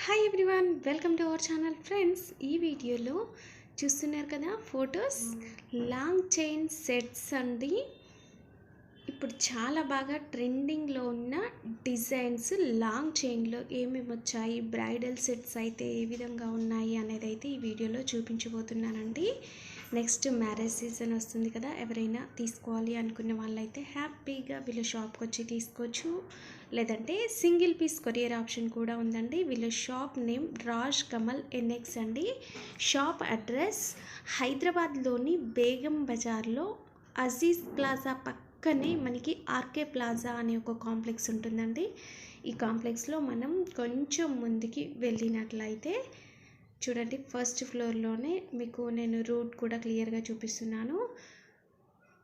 Hi everyone, welcome to our channel. Friends, ఈ వీడియోలో చూస్తున్నారు కదా ఫొటోస్ లాంగ్ చైన్ సెట్స్ అండి. ఇప్పుడు చాలా బాగా ట్రెండింగ్లో ఉన్న డిజైన్స్ లాంగ్ చైన్లో ఏమేమి వచ్చాయి, బ్రైడల్ సెట్స్ అయితే ఏ విధంగా ఉన్నాయి అనేది అయితే ఈ వీడియోలో చూపించబోతున్నానండి. నెక్స్ట్ మ్యారేజ్ సీజన్ వస్తుంది కదా, ఎవరైనా తీసుకోవాలి అనుకున్న వాళ్ళైతే హ్యాపీగా వీళ్ళ షాప్కి వచ్చి తీసుకోవచ్చు. లేదంటే సింగిల్ పీస్ కొరియర్ ఆప్షన్ కూడా ఉందండి. వీళ్ళ shop name Raj Kamal NX అండి. షాప్ అడ్రస్ హైదరాబాద్లోని బేగం బజార్లో అజీజ్ ప్లాజా పక్కనే మనకి ఆర్కే ప్లాజా అనే ఒక కాంప్లెక్స్ ఉంటుందండి. ఈ కాంప్లెక్స్లో మనం కొంచెం ముందుకి వెళ్ళినట్లయితే చూడండి, ఫస్ట్ ఫ్లోర్లోనే మీకు నేను రూట్ కూడా క్లియర్గా చూపిస్తున్నాను.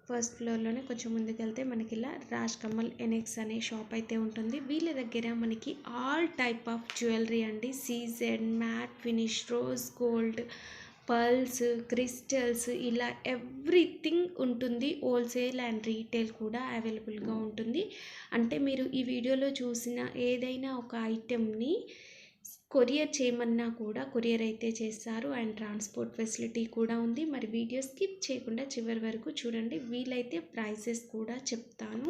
ఫస్ట్ ఫ్లోర్లోనే కొంచెం ముందుకు వెళ్తే మనకి ఇలా రాజ్ కమల్ ఎన్ఎక్స్ అనే షాప్ అయితే ఉంటుంది. వీళ్ళ దగ్గర మనకి ఆల్ టైప్ ఆఫ్ జ్యువెలరీ అండి, CZ, matte finish, rose gold, pearls, crystals, ఇలా ఎవ్రీథింగ్ ఉంటుంది. హోల్సేల్ అండ్ రీటైల్ కూడా అవైలబుల్గా ఉంటుంది. అంటే మీరు ఈ వీడియోలో చూసిన ఏదైనా ఒక ఐటెంని కొరియర్ చేయమన్నా కూడా కొరియర్ అయితే చేస్తారు. అండ్ ట్రాన్స్పోర్ట్ ఫెసిలిటీ కూడా ఉంది. మరి వీడియో స్కిప్ చేయకుండా చివరి వరకు చూడండి. వీలైతే ప్రైసెస్ కూడా చెప్తాను.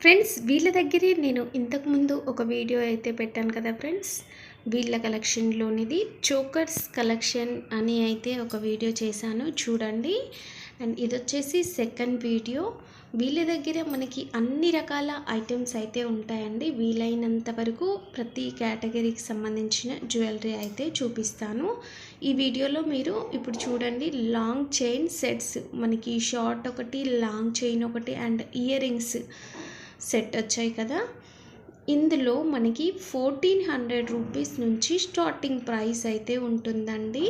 ఫ్రెండ్స్, వీళ్ళ దగ్గరే నేను ఇంతకుముందు ఒక వీడియో అయితే పెట్టాను కదా ఫ్రెండ్స్, వీళ్ళ కలెక్షన్లోనిది చోకర్స్ కలెక్షన్ అని అయితే ఒక వీడియో చేశాను, చూడండి. అండ్ ఇది వచ్చేసి సెకండ్ వీడియో. వీళ్ళ దగ్గర మనకి అన్ని రకాల ఐటమ్స్ అయితే ఉంటాయండి. వీలైనంత వరకు ప్రతి కేటగిరీకి సంబంధించిన జ్యువెలరీ అయితే చూపిస్తాను ఈ వీడియోలో. మీరు ఇప్పుడు చూడండి, లాంగ్ చైన్ సెట్స్, మనకి షార్ట్ ఒకటి, లాంగ్ చైన్ ఒకటి అండ్ ఇయర్ రింగ్స్ సెట్ వచ్చాయి కదా. ఇందులో మనకి 1400 రూపీస్ నుంచి స్టార్టింగ్ ప్రైస్ అయితే ఉంటుందండి.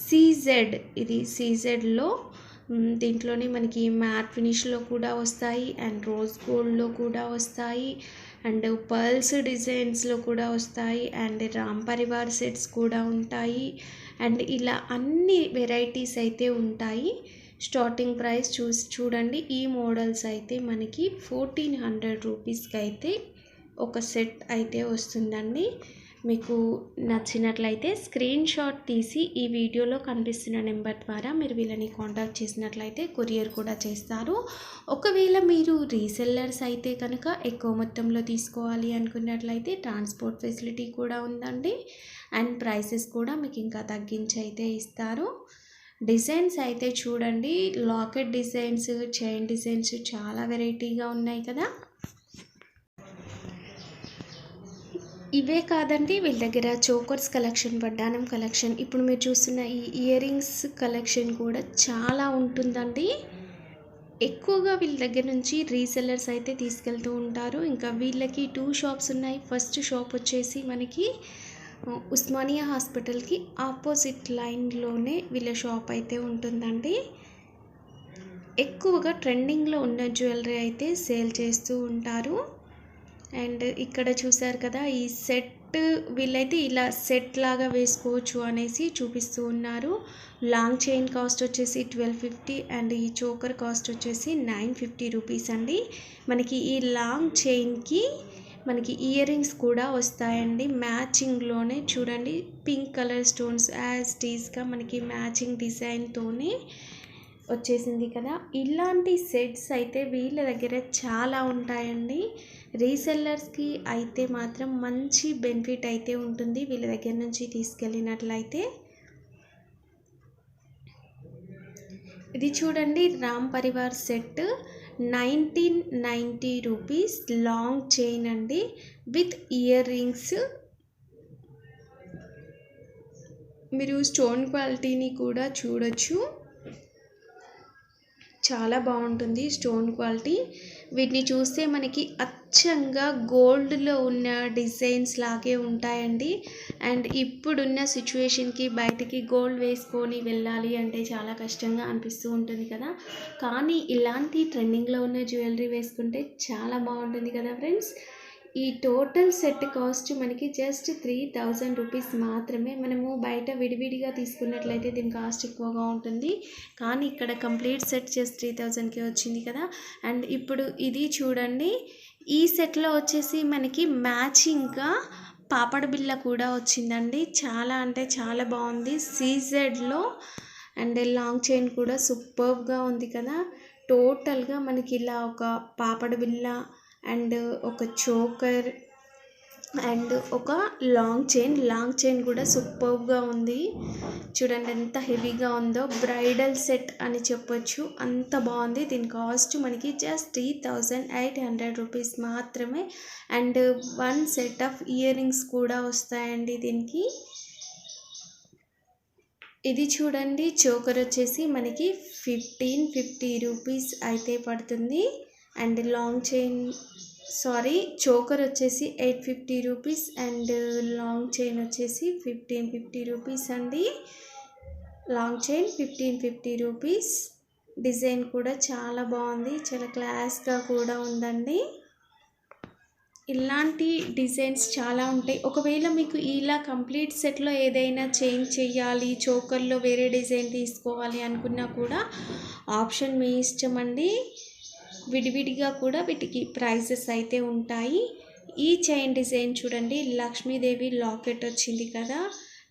సీజెడ్, ఇది సీజెడ్లో దీంట్లోనే మనకి మ్యాట్ ఫినిష్లో కూడా వస్తాయి అండ్ రోజ్ గోల్డ్లో కూడా వస్తాయి అండ్ పర్ల్స్ డిజైన్స్లో కూడా వస్తాయి అండ్ రామ్ పరివార్ సెట్స్ కూడా ఉంటాయి. అండ్ ఇలా అన్ని వెరైటీస్ అయితే ఉంటాయి. స్టార్టింగ్ ప్రైస్ చూడండి, ఈ మోడల్స్ అయితే మనకి 1400 రూపీస్కి అయితే ఒక సెట్ అయితే వస్తుందండి. మీకు నచ్చినట్లయితే స్క్రీన్ షాట్ తీసి ఈ వీడియోలో కనిపిస్తున్న నెంబర్ ద్వారా మీరు వీళ్ళని కాంటాక్ట్ చేసినట్లయితే కొరియర్ కూడా చేస్తారు. ఒకవేళ మీరు రీసెల్లర్స్ అయితే కనుక ఎక్కువ మొత్తంలో తీసుకోవాలి అనుకున్నట్లయితే ట్రాన్స్పోర్ట్ ఫెసిలిటీ కూడా ఉందండి. అండ్ ప్రైసెస్ కూడా మీకు ఇంకా తగ్గించి అయితే ఇస్తారు. డిజైన్స్ అయితే చూడండి, లాకెట్ డిజైన్స్, చైన్ డిజైన్స్ చాలా వెరైటీగా ఉన్నాయి కదా. ఇవే కాదండి, వీళ్ళ దగ్గర చోకర్స్ కలెక్షన్, వడ్డానం కలెక్షన్, ఇప్పుడు మీరు చూస్తున్న ఈ ఇయర్ రింగ్స్ కలెక్షన్ కూడా చాలా ఉంటుందండి. ఎక్కువగా వీళ్ళ దగ్గర నుంచి రీసెల్లర్స్ అయితే తీసుకెళ్తూ ఉంటారు. ఇంకా వీళ్ళకి 2 షాప్స్ ఉన్నాయి. ఫస్ట్ షాప్ వచ్చేసి మనకి ఉస్మానియా హాస్పిటల్కి ఆపోజిట్ లైన్లోనే వీళ్ళ షాప్ అయితే ఉంటుందండి. ఎక్కువగా ట్రెండింగ్లో ఉన్న జ్యువెలరీ అయితే సేల్ చేస్తూ ఉంటారు. అండ్ ఇక్కడ చూసారు కదా, ఈ సెట్ వీళ్ళైతే ఇలా సెట్ లాగా వేసుకోవచ్చు అనేసి చూపిస్తూ ఉన్నారు. లాంగ్ చైన్ కాస్ట్ వచ్చేసి 1250 అండ్ ఈ చోకర్ కాస్ట్ వచ్చేసి 950 రూపీస్ అండి. మనకి ఈ లాంగ్ చైన్కి మనకి ఇయర్ రింగ్స్ కూడా వస్తాయండి. మ్యాచింగ్లోనే చూడండి, పింక్ కలర్ స్టోన్స్ యాజ్ టీస్గా మనకి మ్యాచింగ్ డిజైన్తోనే వచ్చేసింది కదా. ఇలాంటి సెట్స్ అయితే వీళ్ళ దగ్గర చాలా ఉంటాయండి. రీసెల్లర్స్కి అయితే మాత్రం మంచి బెనిఫిట్ అయితే ఉంటుంది వీళ్ళ దగ్గర నుంచి తీసుకెళ్ళినట్లయితే. ఇది చూడండి, Ram Parivar set 1990 rupees, long chain అండి విత్ ఇయర్ రింగ్స్. మీరు స్టోన్ క్వాలిటీని కూడా చూడొచ్చు, చాలా బాగుంటుంది స్టోన్ క్వాలిటీ. వీటిని చూస్తే మనకి అచ్చంగా గోల్డ్లో ఉన్న డిజైన్స్ లాగే ఉంటాయండి. అండ్ ఇప్పుడున్న సిచ్యువేషన్కి బయటికి గోల్డ్ వేసుకొని వెళ్ళాలి అంటే చాలా కష్టంగా అనిపిస్తూ ఉంటుంది కదా. కానీ ఇలాంటి ట్రెండింగ్లో ఉన్న జ్యువెలరీ వేసుకుంటే చాలా బాగుంటుంది కదా ఫ్రెండ్స్. ఈ టోటల్ సెట్ కాస్ట్ మనకి జస్ట్ 3000 రూపీస్ మాత్రమే. మనము బయట విడివిడిగా తీసుకున్నట్లయితే దీని కాస్ట్ ఎక్కువగా ఉంటుంది, కానీ ఇక్కడ కంప్లీట్ సెట్ జస్ట్ 3000కే వచ్చింది కదా. అండ్ ఇప్పుడు ఇది చూడండి, ఈ సెట్లో వచ్చేసి మనకి మ్యాచింగ్గా పాపడ బిళ్ళ కూడా వచ్చిందండి. చాలా అంటే చాలా బాగుంది సీజెడ్లో. అండ్ లాంగ్ చైన్ కూడా సూపర్గా ఉంది కదా. టోటల్గా మనకి ఇలా ఒక పాపడ బిళ్ళ అండ్ ఒక చోకర్ అండ్ ఒక లాంగ్ చైన్ కూడా సూపర్గా ఉంది. చూడండి ఎంత హెవీగా ఉందో. బ్రైడల్ సెట్ అని చెప్పొచ్చు, అంత బాగుంది. దీని కాస్ట్ మనకి జస్ట్ 3800 రూపీస్ మాత్రమే. And 1 set of ear rings కూడా వస్తాయండి దీనికి. ఇది చూడండి, చోకర్ వచ్చేసి మనకి 1550 రూపీస్ అయితే పడుతుంది. అండ్ లాంగ్ చైన్ చోకర్ వచ్చేసి 850 రూపీస్ అండ్ లాంగ్ చైన్ వచ్చేసి 1550 రూపీస్ అండి. Long chain 1550 rupees. డిజైన్ కూడా చాలా బాగుంది, చాలా క్లాస్గా కూడా ఉందండి. ఇలాంటి డిజైన్స్ చాలా ఉంటాయి. ఒకవేళ మీకు ఇలా కంప్లీట్ సెట్లో ఏదైనా చేంజ్ చేయాలి, చోకర్లో వేరే డిజైన్ తీసుకోవాలి అనుకున్నా కూడా ఆప్షన్ మీ ఇష్టం అండి. విడివిడిగా కూడా వీటికి ప్రైసెస్ అయితే ఉంటాయి. ఈ చైన్ డిజైన్ చూడండి, లక్ష్మీదేవి లాకెట్ వచ్చింది కదా.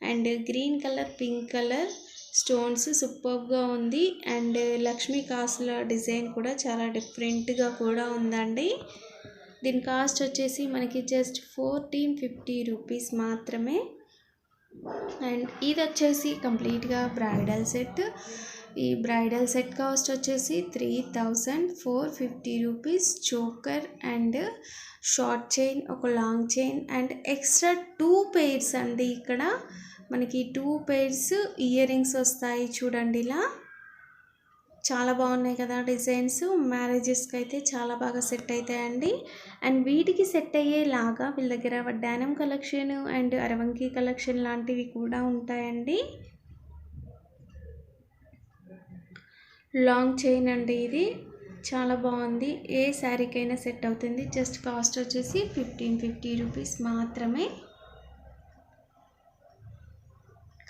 And green colour, pink colour stones సూపర్గా ఉంది. అండ్ లక్ష్మీ కాసుల డిజైన్ కూడా చాలా డిఫరెంట్గా కూడా ఉందండి. దీని కాస్ట్ వచ్చేసి మనకి జస్ట్ 1450 రూపీస్ మాత్రమే. అండ్ ఇది వచ్చేసి కంప్లీట్గా బ్రైడల్ సెట్. ఈ బ్రైడల్ సెట్ కాస్ట్ వచ్చేసి 3450 rupees. Choker and short chain, ఒక long chain and extra 2 pairs అండి. ఇక్కడ మనకి 2 pairs ఇయర్ రింగ్స్ వస్తాయి. చూడండి ఇలా చాలా బాగున్నాయి కదా డిజైన్స్. మ్యారేజెస్కి అయితే చాలా బాగా సెట్ అవుతాయండి. అండ్ వీటికి సెట్ అయ్యేలాగా వీళ్ళ దగ్గర వడ్డానం కలెక్షన్ అండ్ అరవంకి కలెక్షన్ లాంటివి కూడా ఉంటాయండి. లాంగ్ చైన్ అండి, ఇది చాలా బాగుంది. ఏ శారీకైనా సెట్ అవుతుంది. జస్ట్ కాస్ట్ వచ్చేసి 1550 రూపీస్ మాత్రమే.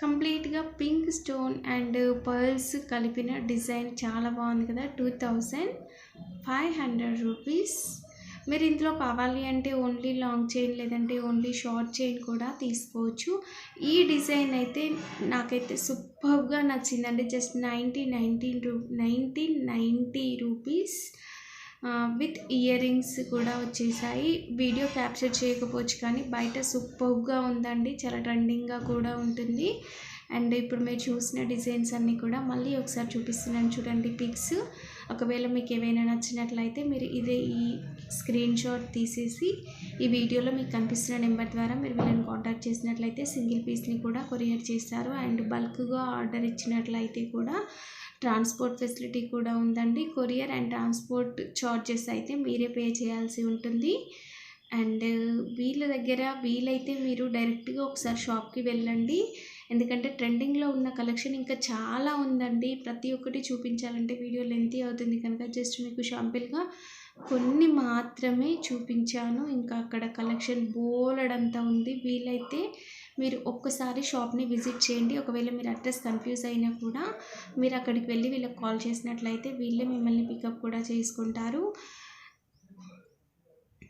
కంప్లీట్గా పింక్ స్టోన్ అండ్ పర్ల్స్ కలిపిన డిజైన్ చాలా బాగుంది కదా. 2500 రూపీస్. మీరు ఇందులో కావాలి అంటే ఓన్లీ లాంగ్ చైన్ లేదంటే ఓన్లీ షార్ట్ చైన్ కూడా తీసుకోవచ్చు. ఈ డిజైన్ అయితే నాకైతే సూపర్గా నచ్చిందండి. Just 1990 rupees with ear rings కూడా వచ్చేసాయి. వీడియో క్యాప్చర్ చేయకపోవచ్చు కానీ బయట సూపర్గా ఉందండి, చాలా ట్రెండింగ్గా కూడా ఉంటుంది. అండ్ ఇప్పుడు మీరు చూసిన డిజైన్స్ అన్నీ కూడా మళ్ళీ ఒకసారి చూపిస్తున్నాను చూడండి పిక్స్. ఒకవేళ మీకు ఏవైనా నచ్చినట్లయితే మీరు ఈ స్క్రీన్ షాట్ తీసేసి ఈ వీడియోలో మీకు కనిపిస్తున్న నెంబర్ ద్వారా మీరు వీళ్ళని కాంటాక్ట్ చేసినట్లయితే సింగిల్ పీస్ని కూడా కొరియర్ చేస్తారు. అండ్ బల్క్గా ఆర్డర్ ఇచ్చినట్లయితే కూడా ట్రాన్స్పోర్ట్ ఫెసిలిటీ కూడా ఉందండి. కొరియర్ అండ్ ట్రాన్స్పోర్ట్ ఛార్జెస్ అయితే మీరే పే చేయాల్సి ఉంటుంది. అండ్ వీళ్ళ దగ్గర వీలైతే మీరు డైరెక్ట్గా ఒకసారి షాప్కి వెళ్ళండి. ఎందుకంటే ట్రెండింగ్లో ఉన్న కలెక్షన్ ఇంకా చాలా ఉందండి. ప్రతి ఒక్కటి చూపించాలంటే వీడియో లెంతీ అవుతుంది కనుక జస్ట్ మీకు షాంపిల్గా కొన్ని మాత్రమే చూపించాను. ఇంకా అక్కడ కలెక్షన్ బోలెడంతా ఉంది. వీలైతే మీరు ఒక్కసారి షాప్ని విజిట్ చేయండి. ఒకవేళ మీరు అడ్రస్ కన్ఫ్యూజ్ అయినా కూడా మీరు అక్కడికి వెళ్ళి వీళ్ళకి కాల్ చేసినట్లయితే వీళ్ళే మిమ్మల్ని పికప్ కూడా చేసుకుంటారు.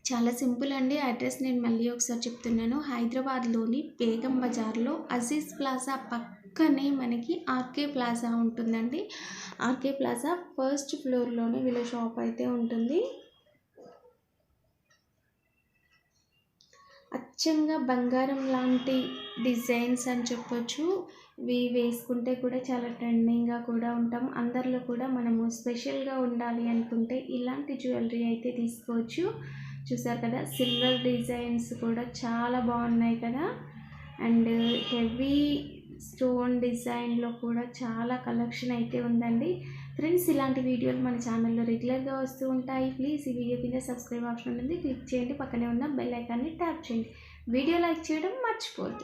చాలా సింపుల్ అండి. అడ్రస్ నేను మళ్ళీ ఒకసారి చెప్తున్నాను. హైదరాబాద్లోని బేగం బజార్లో అజీజ్ ప్లాజా పక్కనే మనకి ఆర్కే ప్లాజా ఉంటుందండి. ఆర్కే ప్లాజా ఫస్ట్ ఫ్లోర్లోనే వీళ్ళ షాప్ అయితే ఉంటుంది. అచ్చంగా బంగారం లాంటి డిజైన్స్ అని చెప్పొచ్చు. ఇవి వేసుకుంటే కూడా చాలా ట్రెండింగ్గా కూడా ఉంటాం. అందరిలో కూడా మనము స్పెషల్గా ఉండాలి అనుకుంటే ఇలాంటి జ్యువెలరీ అయితే తీసుకోవచ్చు. చూసారు కదా, సిల్వర్ డిజైన్స్ కూడా చాలా బాగున్నాయి కదా. అండ్ హెవీ స్టోన్ డిజైన్లో కూడా చాలా కలెక్షన్ అయితే ఉందండి. ఫ్రెండ్స్, ఇలాంటి వీడియోలు మన ఛానల్లో రెగ్యులర్గా వస్తూ ఉంటాయి. ప్లీజ్ ఈ వీడియో కింద సబ్స్క్రైబ్ ఆప్షన్ ఉంది, క్లిక్ చేయండి. పక్కనే ఉన్న బెల్ ఐకాన్ని ట్యాప్ చేయండి. వీడియో లైక్ చేయడం మర్చిపోద్దు.